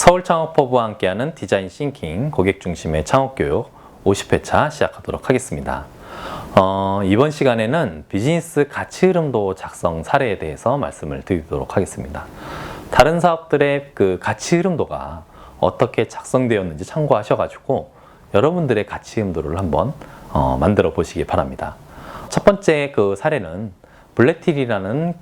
서울창업허브와 함께하는 디자인 싱킹 고객 중심의 창업교육 50회차 시작하도록 하겠습니다. 이번 시간에는 비즈니스 가치 흐름도 작성 사례에 대해서 말씀을 드리도록 하겠습니다. 다른 사업들의 그 가치 흐름도가 어떻게 작성되었는지 참고하셔가지고 여러분들의 가치 흐름도를 한번 만들어 보시기 바랍니다. 첫 번째 그 사례는 블랙틸이라는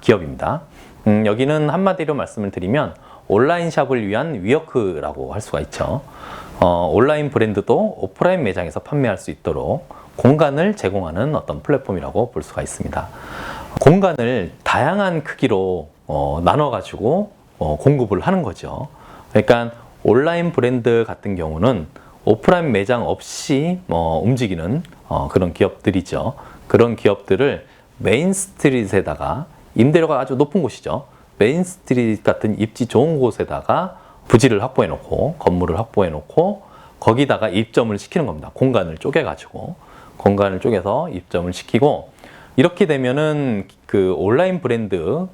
기업입니다. 여기는 한마디로 말씀을 드리면 온라인 샵을 위한 위워크라고 할 수가 있죠. 온라인 브랜드도 오프라인 매장에서 판매할 수 있도록 공간을 제공하는 어떤 플랫폼이라고 볼 수가 있습니다. 공간을 다양한 크기로 나눠가지고 공급을 하는 거죠. 그러니까 온라인 브랜드 같은 경우는 오프라인 매장 없이 움직이는 그런 기업들이죠. 그런 기업들을 메인 스트릿에다가 임대료가 아주 높은 곳이죠. 메인 스트릿 같은 입지 좋은 곳에다가 부지를 확보해 놓고 건물을 확보해 놓고 거기다가 입점을 시키는 겁니다. 공간을 쪼개가지고 공간을 쪼개서 입점을 시키고 이렇게 되면은 그 온라인 브랜드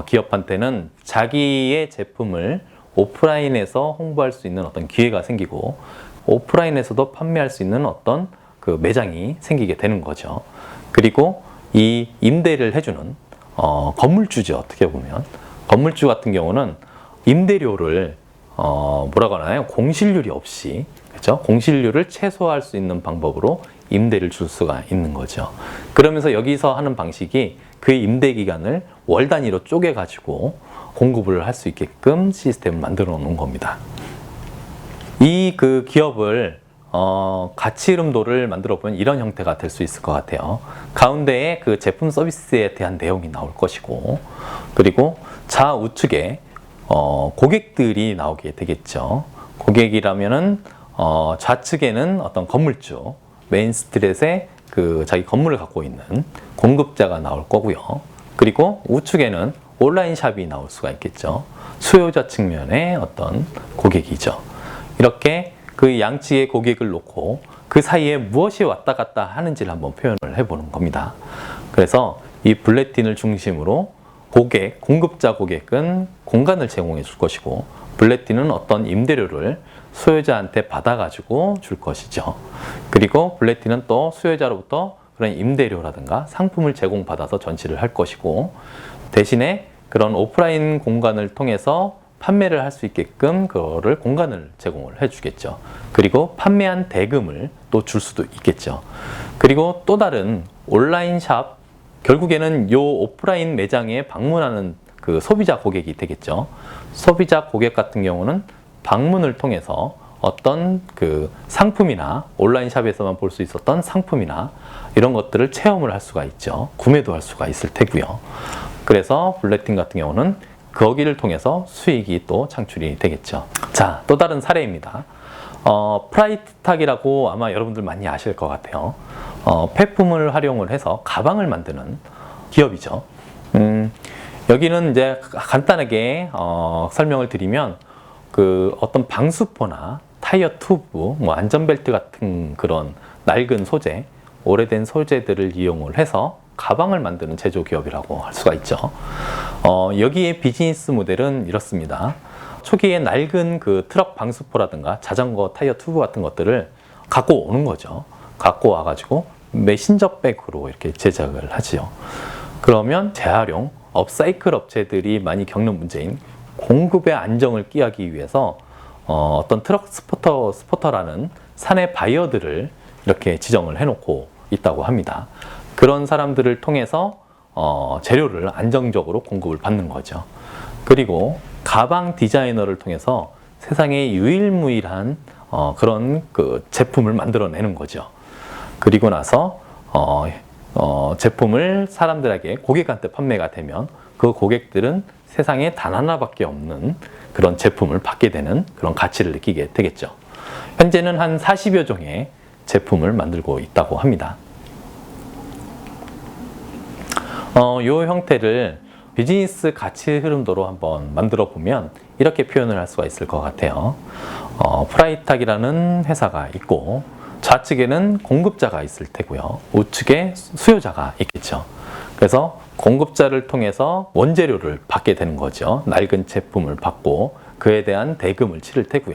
기업한테는 자기의 제품을 오프라인에서 홍보할 수 있는 어떤 기회가 생기고 오프라인에서도 판매할 수 있는 어떤 그 매장이 생기게 되는 거죠. 그리고 이 임대를 해주는 건물주죠. 어떻게 보면 건물주 같은 경우는 임대료를 뭐라고 하나요? 공실률이 없이, 그렇죠? 공실률을 최소화할 수 있는 방법으로 임대를 줄 수가 있는 거죠. 그러면서 여기서 하는 방식이 그 임대 기간을 월 단위로 쪼개 가지고 공급을 할 수 있게끔 시스템을 만들어 놓은 겁니다. 이 그 기업을 가치 흐름도를 만들어 보면 이런 형태가 될 수 있을 것 같아요. 가운데에 그 제품 서비스에 대한 내용이 나올 것이고, 그리고 좌우측에 고객들이 나오게 되겠죠. 고객이라면은 좌측에는 어떤 건물주, 메인 스트릿에 그 자기 건물을 갖고 있는 공급자가 나올 거고요. 그리고 우측에는 온라인 샵이 나올 수가 있겠죠. 수요자 측면의 어떤 고객이죠. 이렇게 그 양측의 고객을 놓고 그 사이에 무엇이 왔다 갔다 하는지를 한번 표현을 해보는 겁니다. 그래서 이 블랙틴을 중심으로 공급자 고객은 공간을 제공해 줄 것이고 블랙틴은 어떤 임대료를 수요자한테 받아가지고 줄 것이죠. 그리고 블랙틴은 또 수요자로부터 그런 임대료라든가 상품을 제공받아서 전시를 할 것이고 대신에 그런 오프라인 공간을 통해서 판매를 할 수 있게끔 그거를 공간을 제공을 해주겠죠. 그리고 판매한 대금을 또 줄 수도 있겠죠. 그리고 또 다른 온라인 샵, 결국에는 요 오프라인 매장에 방문하는 그 소비자 고객이 되겠죠. 소비자 고객 같은 경우는 방문을 통해서 어떤 그 상품이나 온라인 샵에서만 볼 수 있었던 상품이나 이런 것들을 체험을 할 수가 있죠. 구매도 할 수가 있을 테고요. 그래서 블랙틴 같은 경우는 거기를 통해서 수익이 또 창출이 되겠죠. 자, 또 다른 사례입니다. 프라이탁이라고 아마 여러분들 많이 아실 것 같아요. 폐품을 활용을 해서 가방을 만드는 기업이죠. 여기는 이제 간단하게 설명을 드리면 그 어떤 방수포나 타이어 튜브, 안전벨트 같은 그런 낡은 소재, 오래된 소재들을 이용을 해서 가방을 만드는 제조 기업이라고 할 수가 있죠. 여기에 비즈니스 모델은 이렇습니다. 초기에 낡은 그 트럭 방수포라든가 자전거 타이어 튜브 같은 것들을 갖고 오는 거죠. 갖고 와가지고 메신저 백으로 이렇게 제작을 하지요. 그러면 재활용, 업사이클 업체들이 많이 겪는 문제인 공급의 안정을 끼하기 위해서 어떤 트럭 스포터라는 사내 바이어들을 이렇게 지정을 해놓고 있다고 합니다. 그런 사람들을 통해서 재료를 안정적으로 공급을 받는 거죠. 그리고 가방 디자이너를 통해서 세상에 유일무이한 그런 그 제품을 만들어내는 거죠. 그리고 나서 제품을 사람들에게 고객한테 판매가 되면 그 고객들은 세상에 단 하나밖에 없는 그런 제품을 받게 되는 그런 가치를 느끼게 되겠죠. 현재는 한 40여 종의 제품을 만들고 있다고 합니다. 이 형태를 비즈니스 가치 흐름도로 한번 만들어 보면 이렇게 표현을 할 수가 있을 것 같아요. 프라이탁이라는 회사가 있고 좌측에는 공급자가 있을 테고요. 우측에 수요자가 있겠죠. 그래서 공급자를 통해서 원재료를 받게 되는 거죠. 낡은 제품을 받고 그에 대한 대금을 치를 테고요.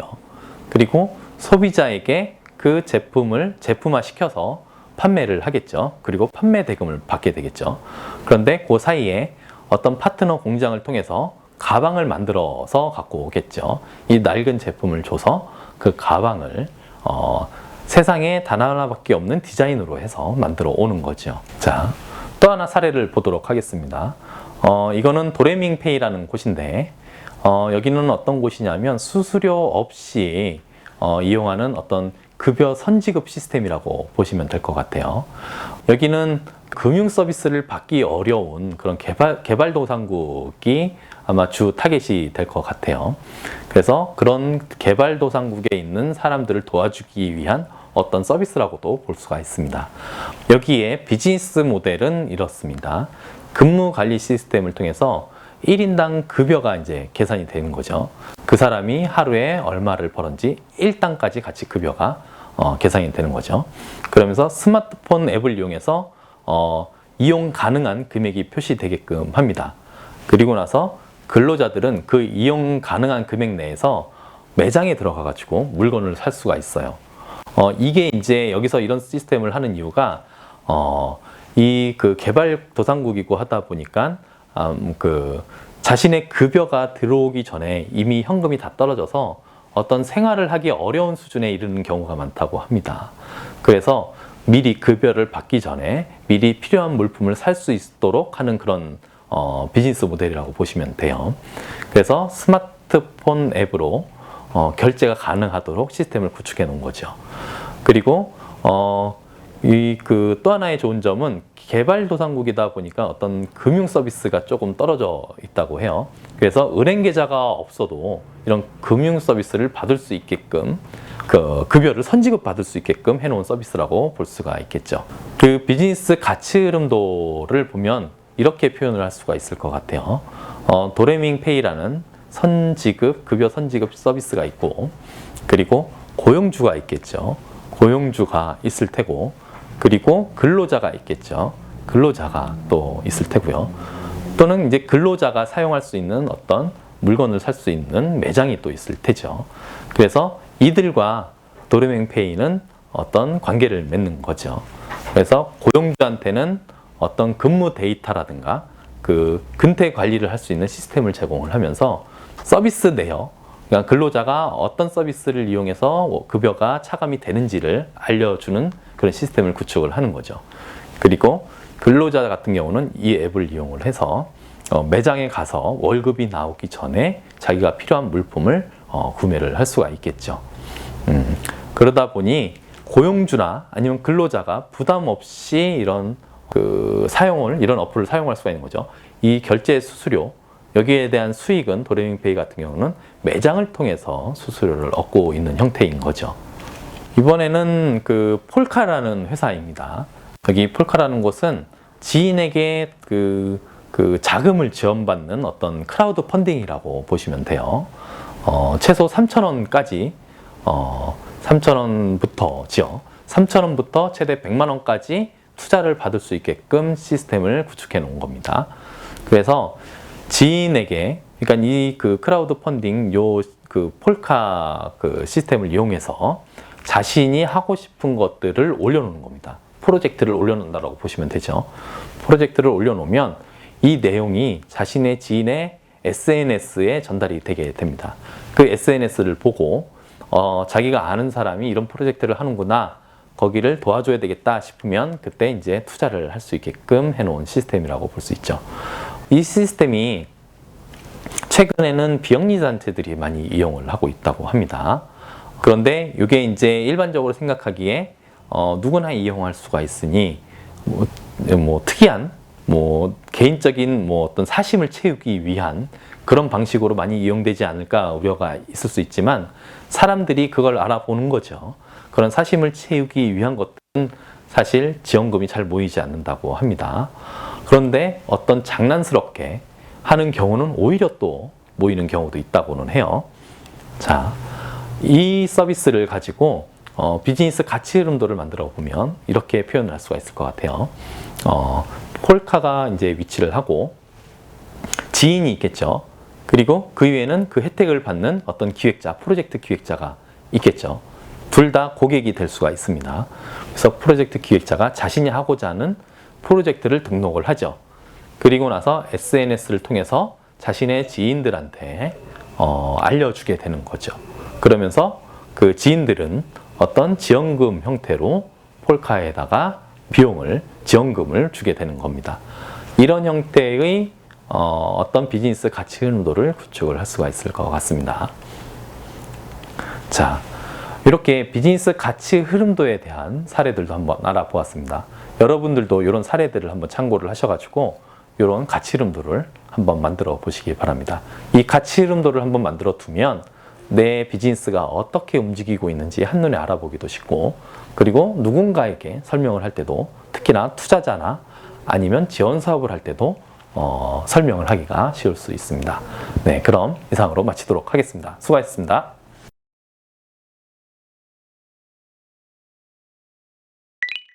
그리고 소비자에게 그 제품을 제품화 시켜서 판매를 하겠죠. 그리고 판매 대금을 받게 되겠죠. 그런데 그 사이에 어떤 파트너 공장을 통해서 가방을 만들어서 갖고 오겠죠. 이 낡은 제품을 줘서 그 가방을 세상에 단 하나밖에 없는 디자인으로 해서 만들어 오는 거죠. 자, 또 하나 사례를 보도록 하겠습니다. 이거는 도레밍페이라는 곳인데 여기는 어떤 곳이냐면 수수료 없이 이용하는 어떤 급여 선지급 시스템이라고 보시면 될 것 같아요. 여기는 금융 서비스를 받기 어려운 그런 개발도상국이 아마 주 타겟이 될 것 같아요. 그래서 그런 개발도상국에 있는 사람들을 도와주기 위한 어떤 서비스라고도 볼 수가 있습니다. 여기에 비즈니스 모델은 이렇습니다. 근무 관리 시스템을 통해서 1인당 급여가 이제 계산이 되는 거죠. 그 사람이 하루에 얼마를 벌었는지 1단까지 같이 급여가 계산이 되는 거죠. 그러면서 스마트폰 앱을 이용해서 이용 가능한 금액이 표시되게끔 합니다. 그리고 나서 근로자들은 그 이용 가능한 금액 내에서 매장에 들어가 가지고 물건을 살 수가 있어요. 이게 이제 여기서 이런 시스템을 하는 이유가 이 그 개발도상국이고 하다 보니까 그 자신의 급여가 들어오기 전에 이미 현금이 다 떨어져서 어떤 생활을 하기 어려운 수준에 이르는 경우가 많다고 합니다. 그래서 미리 급여를 받기 전에 미리 필요한 물품을 살 수 있도록 하는 그런 비즈니스 모델이라고 보시면 돼요. 그래서 스마트폰 앱으로 결제가 가능하도록 시스템을 구축해 놓은 거죠. 그리고 또 하나의 좋은 점은 개발도상국이다 보니까 어떤 금융 서비스가 조금 떨어져 있다고 해요. 그래서 은행 계좌가 없어도 이런 금융 서비스를 받을 수 있게끔 그 급여를 선지급 받을 수 있게끔 해놓은 서비스라고 볼 수가 있겠죠. 그 비즈니스 가치 흐름도를 보면 이렇게 표현을 할 수가 있을 것 같아요. 도레밍페이라는 선지급, 급여 선지급 서비스가 있고, 그리고 고용주가 있겠죠. 고용주가 있을 테고, 그리고 근로자가 있겠죠. 근로자가 또 있을 테고요. 또는 이제 근로자가 사용할 수 있는 어떤 물건을 살 수 있는 매장이 또 있을 테죠. 그래서 이들과 도레밍페이는 어떤 관계를 맺는 거죠. 그래서 고용주한테는 어떤 근무 데이터라든가 그 근태 관리를 할 수 있는 시스템을 제공을 하면서 서비스 내역, 그러니까 근로자가 어떤 서비스를 이용해서 급여가 차감이 되는지를 알려주는 그런 시스템을 구축을 하는 거죠. 그리고 근로자 같은 경우는 이 앱을 이용을 해서 매장에 가서 월급이 나오기 전에 자기가 필요한 물품을 구매를 할 수가 있겠죠. 그러다 보니 고용주나 아니면 근로자가 부담 없이 이런 이런 어플을 사용할 수가 있는 거죠. 이 결제 수수료, 여기에 대한 수익은 도레밍페이 같은 경우는 매장을 통해서 수수료를 얻고 있는 형태인 거죠. 이번에는 그 폴카라는 회사입니다. 여기 폴카라는 곳은 지인에게 그 자금을 지원받는 어떤 크라우드 펀딩이라고 보시면 돼요. 최소 3,000원까지 3,000원부터죠. 3,000원부터 최대 100만 원까지 투자를 받을 수 있게끔 시스템을 구축해 놓은 겁니다. 그래서 지인에게, 그러니까 이 크라우드 펀딩 폴카 시스템을 이용해서 자신이 하고 싶은 것들을 올려놓는 겁니다. 프로젝트를 올려놓는다고 보시면 되죠. 프로젝트를 올려놓으면 이 내용이 자신의 지인의 SNS에 전달이 되게 됩니다. 그 SNS를 보고 자기가 아는 사람이 이런 프로젝트를 하는구나, 거기를 도와줘야 되겠다 싶으면 그때 이제 투자를 할 수 있게끔 해놓은 시스템이라고 볼 수 있죠. 이 시스템이 최근에는 비영리 단체들이 많이 이용을 하고 있다고 합니다. 그런데 이게 이제 일반적으로 생각하기에 누구나 이용할 수가 있으니 특이한 개인적인 어떤 사심을 채우기 위한 그런 방식으로 많이 이용되지 않을까 우려가 있을 수 있지만 사람들이 그걸 알아보는 거죠. 그런 사심을 채우기 위한 것들은 사실 지원금이 잘 모이지 않는다고 합니다. 그런데 어떤 장난스럽게 하는 경우는 오히려 또 모이는 경우도 있다고는 해요. 자, 이 서비스를 가지고 비즈니스 가치 흐름도를 만들어 보면 이렇게 표현을 할 수가 있을 것 같아요. 폴카가 이제 위치를 하고 지인이 있겠죠. 그리고 그 이외에는 그 혜택을 받는 어떤 기획자, 프로젝트 기획자가 있겠죠. 둘 다 고객이 될 수가 있습니다. 그래서 프로젝트 기획자가 자신이 하고자 하는 프로젝트를 등록을 하죠. 그리고 나서 SNS를 통해서 자신의 지인들한테 알려주게 되는 거죠. 그러면서 그 지인들은 어떤 지원금 형태로 폴카에다가 지원금을 주게 되는 겁니다. 이런 형태의 어떤 비즈니스 가치 흐름도를 구축을 할 수가 있을 것 같습니다. 자, 이렇게 비즈니스 가치 흐름도에 대한 사례들도 한번 알아보았습니다. 여러분들도 이런 사례들을 한번 참고를 하셔가지고 이런 가치 흐름도를 한번 만들어 보시기 바랍니다. 이 가치 흐름도를 한번 만들어 두면 내 비즈니스가 어떻게 움직이고 있는지 한눈에 알아보기도 쉽고, 그리고 누군가에게 설명을 할 때도, 특히나 투자자나 아니면 지원 사업을 할 때도 설명을 하기가 쉬울 수 있습니다. 네, 그럼 이상으로 마치도록 하겠습니다. 수고하셨습니다.